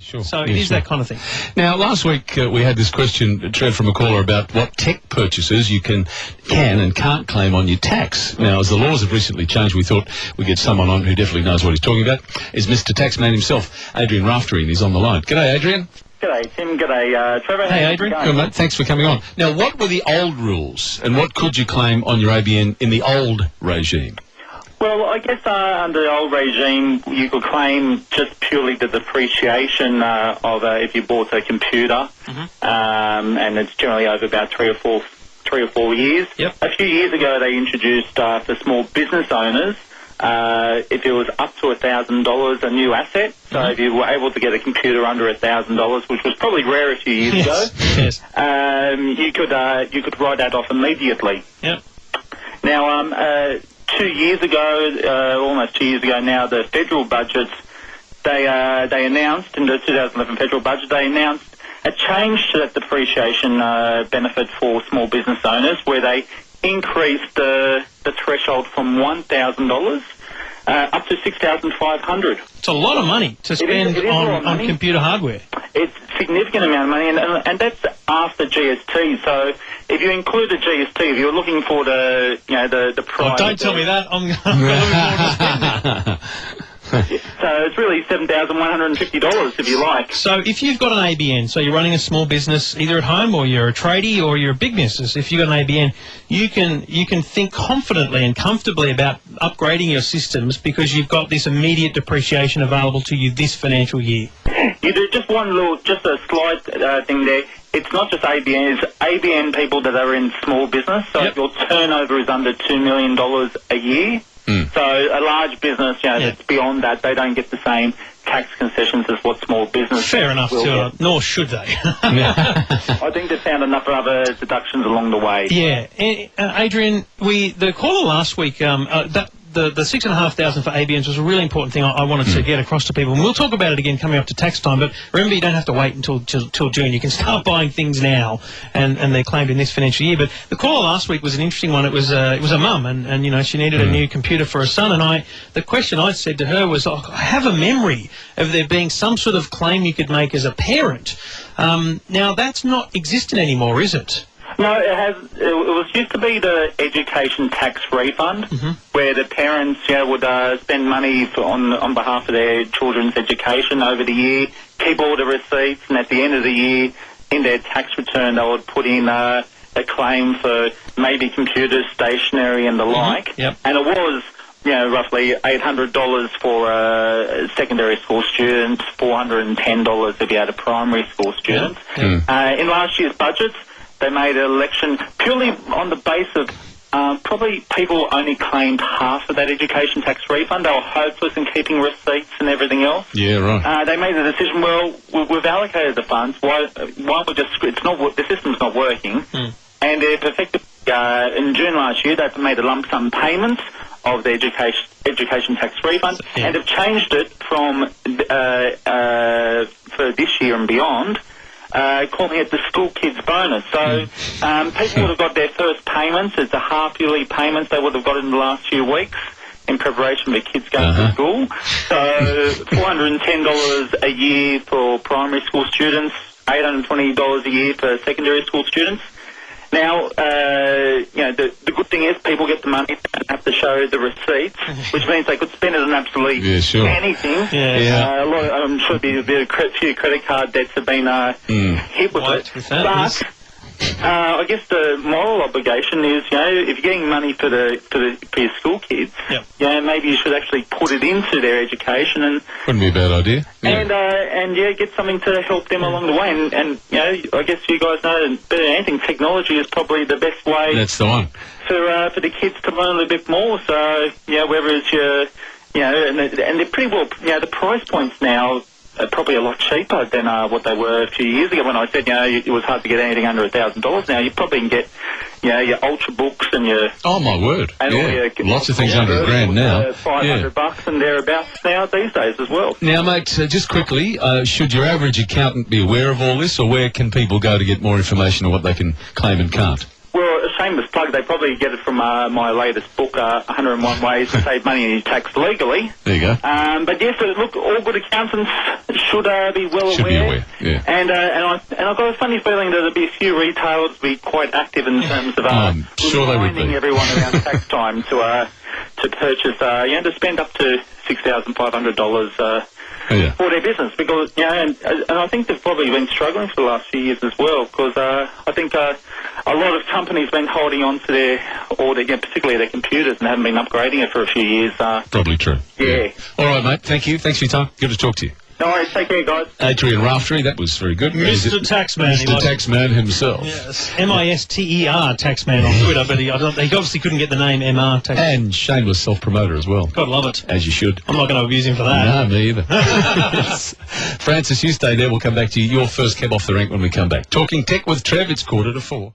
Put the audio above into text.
Sure. So it is that kind of thing. Now, last week we had this question, Trev, from a caller about what tech purchases you can and can't claim on your tax. Now, as the laws have recently changed, we thought we'd get someone on who definitely knows what he's talking about. Is Mr. Taxman himself, Adrian Raftery, and he's on the line. G'day, Adrian. G'day, Tim. G'day, Trevor. Hey, Adrian. Good, mate. Thanks for coming on. Now, what were the old rules, and what could you claim on your ABN in the old regime? Well, I guess under the old regime, you could claim just purely the depreciation of if you bought a computer, and it's generally over about three or four years. Yep. A few years ago, they introduced for small business owners, if it was up to $1,000 a new asset. So if you were able to get a computer under $1,000, which was probably rare a few years ago, you could write that off immediately. Yep. Now, 2 years ago, almost 2 years ago now, the federal budget, they announced, in the 2011 federal budget, they announced a change to that depreciation benefit for small business owners, where they increased the threshold from $1,000 up to $6,500. It's a lot of money to spend on computer hardware. It's a significant amount of money, and that's after GST. So if you include the GST, if you're looking for the price... Oh, don't tell me that. I'm going to spend it. So it's really $7,150 if you like. So if you've got an ABN, so you're running a small business, either at home or you're a tradie or you're a big business, if you've got an ABN, you can think confidently and comfortably about upgrading your systems because you've got this immediate depreciation available to you this financial year. You do just a slight thing there. It's not just ABN, it's ABN people that are in small business. So if your turnover is under $2 million a year, so a large business, that's beyond that, they don't get the same tax concessions as what small business. Fair enough, nor should they. I think they found enough other deductions along the way. Yeah, Adrian, the caller last week, the $6,500 for ABNs was a really important thing I wanted to get across to people. And we'll talk about it again coming up to tax time, but remember you don't have to wait until June. You can start buying things now, and they're claimed in this financial year. But the caller last week was an interesting one. It was a mum, and she needed a new computer for her son, and the question I said to her was, I have a memory of there being some sort of claim you could make as a parent. Now, that's not existent anymore, is it? No, it has. It was used to be the education tax refund, where the parents would spend money on behalf of their children's education over the year, keep all the receipts, and at the end of the year, in their tax return, they would put in a claim for maybe computers, stationery, and the like. Yep. And it was, roughly $800 for a secondary school student, $410 if you had a primary school student. In last year's budgets, they made an election purely on the basis of probably people only claimed half of that education tax refund. They were hopeless in keeping receipts and everything else. Yeah, right. They made the decision, well, we've allocated the funds. Why we just... the system's not working. And if effectively in June last year, they made a lump sum payment of the education tax refund and have changed it from for this year and beyond, calling it the school kids bonus. So people would have got their first payments. It's a half-yearly payments they would have got in the last few weeks in preparation for kids going to school. So $410 a year for primary school students, $820 a year for secondary school students. Now, the good thing is people get the money and have to show the receipts, which means they could spend it on absolutely anything. I'm sure a few credit card debts have been hit with it. But I guess the moral obligation is, if you're getting money for your school kids, maybe you should actually put it into their education and wouldn't be a bad idea. And get something to help them along the way. And I guess you guys know better than anything, technology is probably the best way. That's the one for the kids to learn a little bit more. So whether it's your and they're pretty well the price points now are probably a lot cheaper than what they were a few years ago when I said, it was hard to get anything under $1,000. Now you probably can get, your Ultra books and your... Oh, my word. And all your, lots of things under $1,000 now. $500 and thereabouts now these days as well. Now, mate, just quickly, should your average accountant be aware of all this, or where can people go to get more information on what they can claim and can't? Well, shameless plug. They probably get it from my latest book, 101 Ways to Save Money and Your Tax Legally. There you go. But yes, look, all good accountants should be well aware. Should be aware, yeah. And I've got a funny feeling that there'll be a few retailers be quite active in terms of sure they would reminding be. everyone around tax time to purchase, to spend up to $6,500 for their business, because and I think they've probably been struggling for the last few years as well, because I think a lot of companies have been holding on to particularly their computers, and haven't been upgrading it for a few years. Probably true. Yeah. All right, mate. Thank you. Thanks for your time. Good to talk to you. No worries. Take care, guys. Adrian Raftery, that was very good. Mr. Taxman. Mr. Taxman himself. Yes, M-I-S-T-E-R Taxman on Twitter, but he obviously couldn't get the name M-R Taxman. And shameless self-promoter as well. God love it. As you should. I'm not going to abuse him for that. No, me either. Yes. Francis, you stay there. We'll come back to you. Your first cab off the rank when we come back. Talking Tech with Trev. It's 3:45.